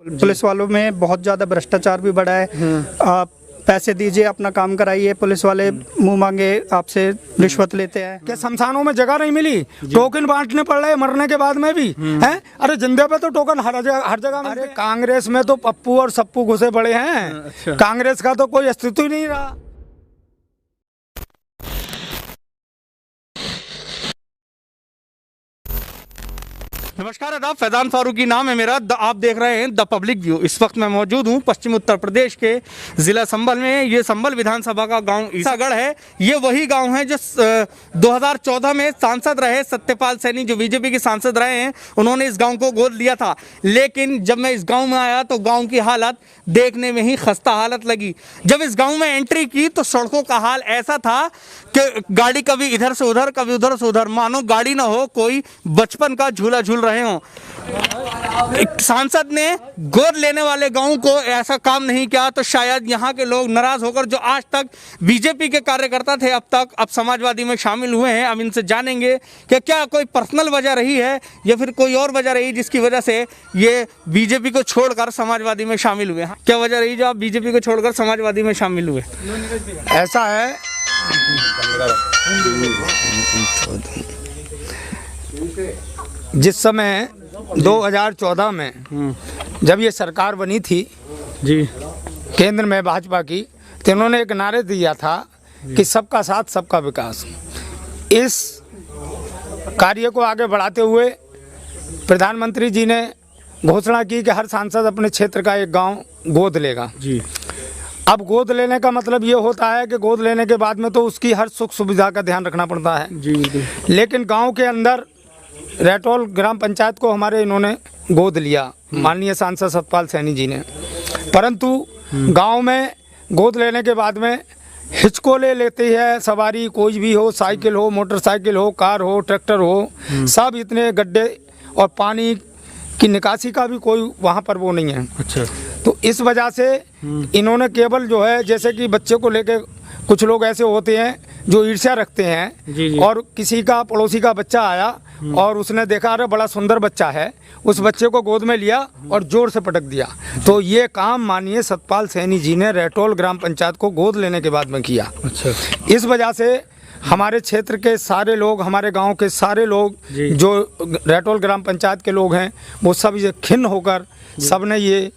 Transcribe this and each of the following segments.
Police वालों में बहुत ज़्यादा भ्रष्टाचार भी बढ़ा है। आप पैसे दीजिए, अपना काम कराइए, पुलिस वाले मुंह मांगे आपसे रिश्वत लेते हैं। क्या शमशानों में जगह नहीं मिली? टोकन बांटने पड़ रहे मरने के बाद में भी हैं? अरे जिंदे पे तो टोकन हर जगह मिलते हैं। कांग्रेस में तो पप्पू और सप्पू घुसे पड़े हैं। कांग्रेस का तो कोई अस्तित्व ही नहीं रहा। नमस्कार आदाब, फैजान फारूकी नाम है मेरा। आप देख रहे हैं द पब्लिक व्यू। इस वक्त मैं मौजूद हूं पश्चिम उत्तर प्रदेश के ज़िला संभल में। ये संभल विधानसभा का गांव ईसागढ़ है। ये वही गांव है जो 2014 में सांसद रहे सत्यपाल सैनी, जो बीजेपी के सांसद रहे हैं, उन्होंने इस गांव को गोद लिया था। लेकिन जब मैं इस गांव में आया तो गांव की हालत देखने में ही खस्ता हालत लगी। जब इस गाँव में एंट्री की तो सड़कों का हाल ऐसा था कि गाड़ी कभी इधर से उधर, कभी उधर से उधर, मानो गाड़ी ना हो, कोई बचपन का झूला झूल रहे हों। सांसद ने गोद लेने वाले गांव को ऐसा काम नहीं किया तो शायद यहाँ के लोग नाराज होकर, जो आज तक बीजेपी के कार्यकर्ता थे, अब समाजवादी में शामिल हुए हैं। अब इनसे जानेंगे कि क्या कोई पर्सनल वजह रही है या फिर कोई और वजह रही जिसकी वजह से ये बीजेपी को छोड़कर समाजवादी में शामिल हुए। क्या वजह रही जो आप बीजेपी को छोड़कर समाजवादी में शामिल हुए? ऐसा है, जिस समय 2014 में जब ये सरकार बनी थी जी, केंद्र में भाजपा की, तो इन्होंने एक नारे दिया था कि सबका साथ सबका विकास। इस कार्य को आगे बढ़ाते हुए प्रधानमंत्री जी ने घोषणा की कि हर सांसद अपने क्षेत्र का एक गांव गोद लेगा जी। अब गोद लेने का मतलब ये होता है कि गोद लेने के बाद में तो उसकी हर सुख सुविधा का ध्यान रखना पड़ता है जी। लेकिन गांव के अंदर रैटोल ग्राम पंचायत को हमारे इन्होंने गोद लिया, माननीय सांसद सत्यपाल सैनी जी ने। परंतु गांव में गोद लेने के बाद में हिचको ले लेती है सवारी, कोई भी हो, साइकिल हो, मोटरसाइकिल हो, कार हो, ट्रैक्टर हो, सब इतने गड्ढे और पानी की निकासी का भी कोई वहाँ पर वो नहीं है। अच्छा। तो इस वजह से इन्होंने केवल जो है, जैसे कि बच्चे को लेके कुछ लोग ऐसे होते हैं जो ईर्ष्या रखते हैं जी। और किसी का पड़ोसी का बच्चा आया और उसने देखा अरे बड़ा सुंदर बच्चा है, उस बच्चे को गोद में लिया और जोर से पटक दिया। तो ये काम माननीय सत्यपाल सैनी जी ने रैटोल ग्राम पंचायत को गोद लेने के बाद में किया। अच्छा। इस वजह से हमारे क्षेत्र के सारे लोग, हमारे गांव के सारे लोग जो रैटोल ग्राम पंचायत के लोग हैं, वो सब ये खिन्न होकर सब ने ये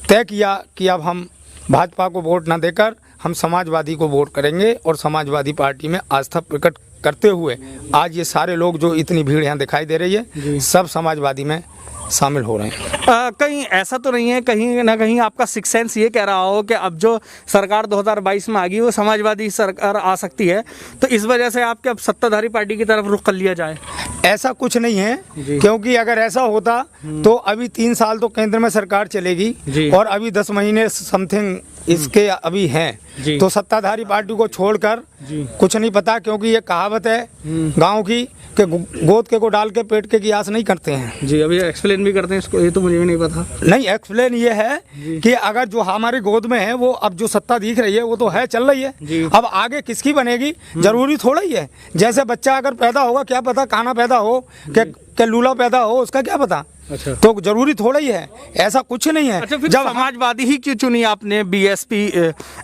तय किया कि अब हम भाजपा को वोट ना देकर हम समाजवादी को वोट करेंगे और समाजवादी पार्टी में आस्था प्रकट करते हुए आज ये सारे लोग जो इतनी भीड़ यहाँ दिखाई दे रही है, सब समाजवादी में शामिल हो रहे हैं। कहीं ऐसा तो नहीं है, कहीं ना कहीं आपका सिक्स सेंस ये कह रहा हो कि अब जो सरकार 2022 में आ गई वो समाजवादी सरकार आ सकती है, तो इस वजह से आपके अब सत्ताधारी पार्टी की तरफ रुख कर लिया जाए? ऐसा कुछ नहीं है, क्योंकि अगर ऐसा होता तो अभी 3 साल तो केंद्र में सरकार चलेगी और अभी 10 महीने समथिंग इसके अभी हैं, तो सत्ताधारी पार्टी को छोड़कर कुछ नहीं पता। क्योंकि ये कहावत है गांव की कि गोद के को डाल के पेट के की आस नहीं करते हैं। जी, अभी एक्सप्लेन भी करते हैं इसको, ये तो मुझे भी नहीं पता। नहीं, एक्सप्लेन ये है कि अगर जो हमारी गोद में है वो अब जो सत्ता दिख रही है वो तो है, चल रही है, अब आगे किसकी बनेगी जरूरी थोड़ा ही है। जैसे बच्चा अगर पैदा होगा, क्या पता काना पैदा हो कि लूला पैदा हो, उसका क्या पता। अच्छा। तो जरूरी थोड़ा ही है, ऐसा कुछ नहीं है। अच्छा, फिर जब समाजवादी ही क्यों चुनी आपने? बीएसपी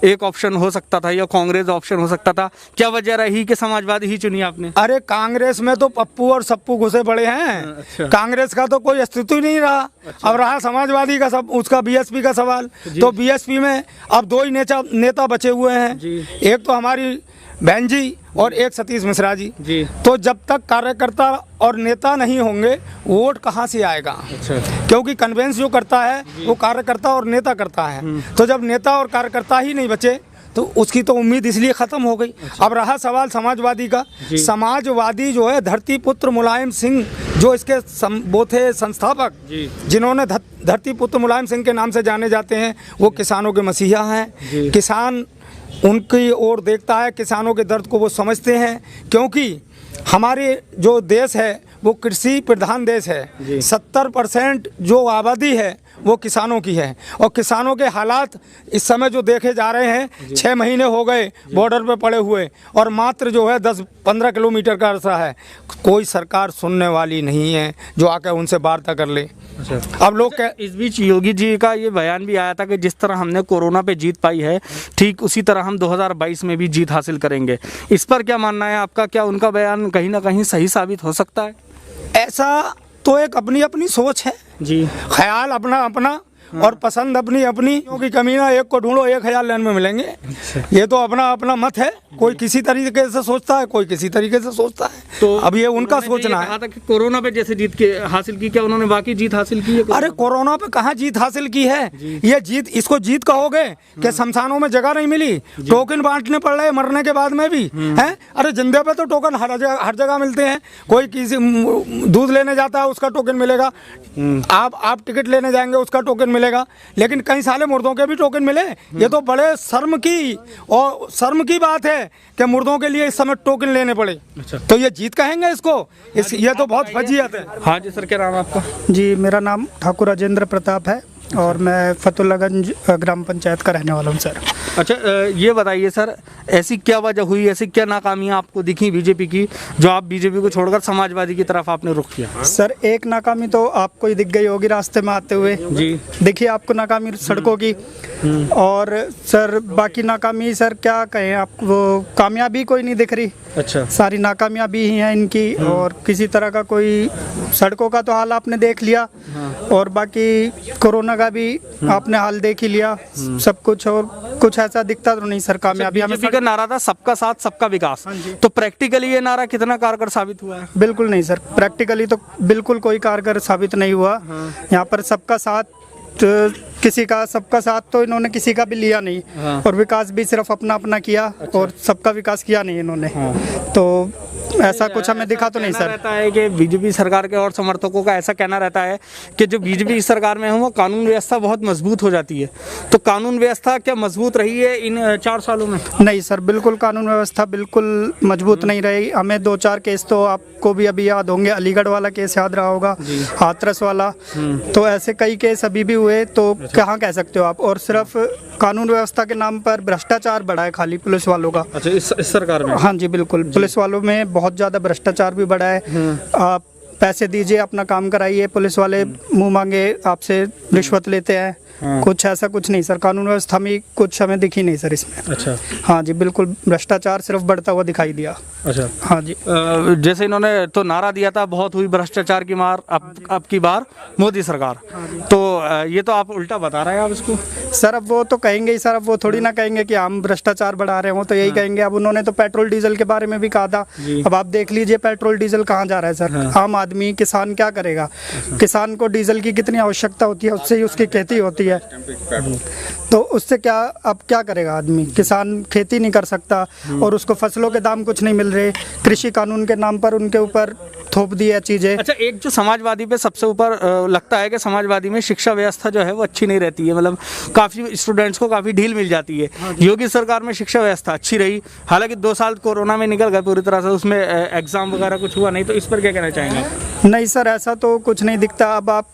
एक ऑप्शन हो सकता था या कांग्रेस ऑप्शन हो सकता था, क्या वजह रही कि समाजवादी ही चुनी आपने? अरे कांग्रेस में तो पप्पू और सप्पू घुसे पड़े हैं। अच्छा। कांग्रेस का तो कोई अस्तित्व ही नहीं रहा। अच्छा। अब रहा समाजवादी का सब उसका बीएसपी का सवाल, तो बीएसपी में अब 2 ही नेता बचे हुए हैं, एक तो हमारी बहन जी और एक सतीश मिश्रा जी। तो जब तक कार्यकर्ता और नेता नहीं होंगे वोट कहाँ से आएगा? अच्छा। क्योंकि कन्वेंस जो करता है वो कार्यकर्ता और नेता करता है, तो जब नेता और कार्यकर्ता ही नहीं बचे तो उसकी तो उम्मीद इसलिए ख़त्म हो गई। अच्छा। अब रहा सवाल समाजवादी का। समाजवादी जो है धरती पुत्र मुलायम सिंह, जो इसके वो थे संस्थापक, जिन्होंने धरती पुत्र मुलायम सिंह के नाम से जाने जाते हैं, वो किसानों के मसीहा हैं। किसान उनकी ओर देखता है, किसानों के दर्द को वो समझते हैं, क्योंकि हमारे जो देश है वो कृषि प्रधान देश है। 70% जो आबादी है वो किसानों की है। और किसानों के हालात इस समय जो देखे जा रहे हैं, 6 महीने हो गए बॉर्डर पे पड़े हुए और मात्र जो है 10-15 किलोमीटर का अर्सा है। कोई सरकार सुनने वाली नहीं है जो आकर उनसे वार्ता कर ले। अब लोग इस बीच योगी जी का ये बयान भी आया था कि जिस तरह हमने कोरोना पे जीत पाई है, ठीक उसी तरह हम 2022 में भी जीत हासिल करेंगे। इस पर क्या मानना है आपका? क्या उनका बयान कहीं ना कहीं सही साबित हो सकता है? ऐसा तो एक अपनी अपनी सोच है जी, ख्याल अपना अपना और पसंद अपनी अपनी, क्योंकि कमीना एक को ढूंढो 1000 लाइन में मिलेंगे। ये तो अपना अपना मत है, कोई किसी तरीके से सोचता है, कोई किसी तरीके से सोचता है। तो अब ये उनका सोचना है। कहा था कि कोरोना पे जैसे जीत के हासिल की, क्या उन्होंने बाकी जीत हासिल की है? अरे कोरोना पे कहाँ जीत हासिल की है? ये जीत, इसको जीत कहोगे कि शमशानों में जगह नहीं मिली, टोकन बांटने पड़ रहे मरने के बाद में भी हैं? अरे जिंदे पे तो टोकन हर जगह मिलते हैं। कोई किसी दूध लेने जाता है उसका टोकन मिलेगा, आप टिकट लेने जाएंगे उसका टोकन मिलेगा, लेकिन कई साले मुर्दों के भी टोकन मिले। ये तो बड़े शर्म की बात है कि मुर्दों के लिए इस समय टोकन लेने पड़े। तो ये जीत कहेंगे इसको? ये तो बहुत फजीहत है। हाँ जी सर, क्या नाम है आपका? जी, मेरा नाम ठाकुर राजेंद्र प्रताप है और मैं फतुल्लागंज ग्राम पंचायत का रहने वाला हूँ सर। अच्छा, ये बताइए सर, ऐसी क्या वजह हुई, ऐसी क्या नाकामियाँ आपको दिखी बीजेपी की जो आप बीजेपी को छोड़कर समाजवादी की तरफ आपने रुख किया? सर एक नाकामी तो आपको ही दिख गई होगी रास्ते में आते हुए जी, देखिए आपको नाकामी सड़कों की। और सर बाकी नाकामी सर क्या कहें आपको, वो कामयाबी कोई नहीं दिख रही। अच्छा, सारी नाकामयाबी ही है इनकी और किसी तरह का कोई, सड़कों का तो हाल आपने देख लिया और बाकी कोरोना का भी आपने हाल देख ही लिया सब कुछ, और कुछ ऐसा दिखता तो नहीं सर कामयाबी। बीजेपी का नारा था सबका साथ सबका विकास, तो प्रैक्टिकली ये नारा कितना कारगर साबित हुआ है? बिल्कुल नहीं सर, प्रैक्टिकली तो बिल्कुल कोई कारगर साबित नहीं हुआ। यहाँ पर सबका साथ, किसी का सबका साथ तो इन्होंने किसी का भी लिया नहीं और विकास भी सिर्फ अपना अपना किया और सबका विकास किया नहीं इन्होंने। तो ऐसा कुछ हमें दिखा तो नहीं सर। रहता है कि बीजेपी सरकार के और समर्थकों का ऐसा कहना रहता है कि जो बीजेपी सरकार में है वो कानून व्यवस्था बहुत मजबूत हो जाती है। तो कानून व्यवस्था क्या मजबूत रही है इन 4 सालों में? नहीं सर, बिल्कुल कानून व्यवस्था बिल्कुल मजबूत नहीं रही। हमें 2-4 केस तो आपको भी अभी याद होंगे, अलीगढ़ वाला केस याद रहा होगा, हाथरस वाला, तो ऐसे कई केस अभी भी हुए। तो कहाँ कह सकते हो आप? और सिर्फ कानून व्यवस्था के नाम पर भ्रष्टाचार बढ़ा है खाली पुलिस वालों का। अच्छा, इस सरकार में? हाँ जी बिल्कुल, पुलिस वालों में बहुत ज़्यादा भ्रष्टाचार भी बढ़ा है। आप पैसे दीजिए अपना काम कराइए, पुलिस वाले मुंह मांगे आपसे रिश्वत लेते हैं। कुछ ऐसा कुछ नहीं सर, कानून व्यवस्था में कुछ हमें दिखी नहीं सर इसमें। अच्छा, हाँ जी बिल्कुल, भ्रष्टाचार सिर्फ बढ़ता हुआ दिखाई दिया। अच्छा, हाँ जी। जैसे इन्होंने तो नारा दिया था बहुत हुई भ्रष्टाचार की मार, अब की बार मोदी सरकार, तो ये तो आप उल्टा बता रहे हैं आप इसको। सर अब वो तो कहेंगे ही सर, अब वो थोड़ी ना कहेंगे कि हम भ्रष्टाचार बढ़ा रहे हो, तो यही कहेंगे। अब उन्होंने तो पेट्रोल डीजल के बारे में भी कहा था। अब आप देख लीजिए पेट्रोल डीजल कहाँ जा रहा है सर। आम आदमी किसान क्या करेगा? किसान को डीजल की कितनी आवश्यकता होती है, उससे ही उसकी खेती होती है। तो उससे क्या, अब क्या करेगा आदमी? किसान खेती नहीं कर सकता और उसको फसलों के दाम कुछ नहीं मिल रहे। कृषि कानून के नाम पर उनके ऊपर थोप दी है चीजें। अच्छा, एक जो समाजवादी पे सबसे ऊपर लगता है कि समाजवादी में शिक्षा व्यवस्था जो है वो अच्छी नहीं रहती है, मतलब काफी स्टूडेंट्स को काफी ढील मिल जाती है। योगी सरकार में शिक्षा व्यवस्था अच्छी रही, हालांकि 2 साल कोरोना में निकल गए पूरी तरह से, उसमें एग्जाम वगैरह कुछ हुआ नहीं, तो इस पर क्या कहना चाहेंगे? नहीं सर, ऐसा तो कुछ नहीं दिखता। अब आप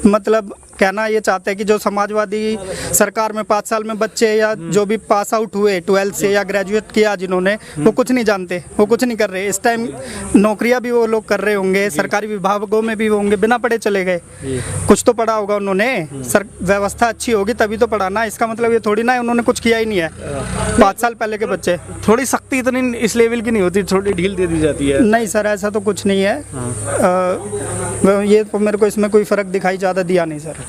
मतलब कहना ये चाहते हैं कि जो समाजवादी सरकार में 5 साल में बच्चे या जो भी पास आउट हुए 12th से या ग्रेजुएट किया जिन्होंने, वो कुछ नहीं जानते, वो कुछ नहीं कर रहे। इस टाइम नौकरियां भी वो लोग कर रहे होंगे, सरकारी विभागों में भी होंगे, बिना पढ़े चले गए। कुछ तो पढ़ा होगा उन्होंने, व्यवस्था अच्छी होगी तभी तो पढ़ा ना। इसका मतलब ये थोड़ी ना है उन्होंने कुछ किया ही नहीं है। 5 साल पहले के बच्चे, थोड़ी सख्ती इतनी इस लेवल की नहीं होती, थोड़ी ढील दे दी जाती है। नहीं सर, ऐसा तो कुछ नहीं है। ये तो मेरे को इसमें कोई फ़र्क दिखाई ज़्यादा दिया नहीं सर।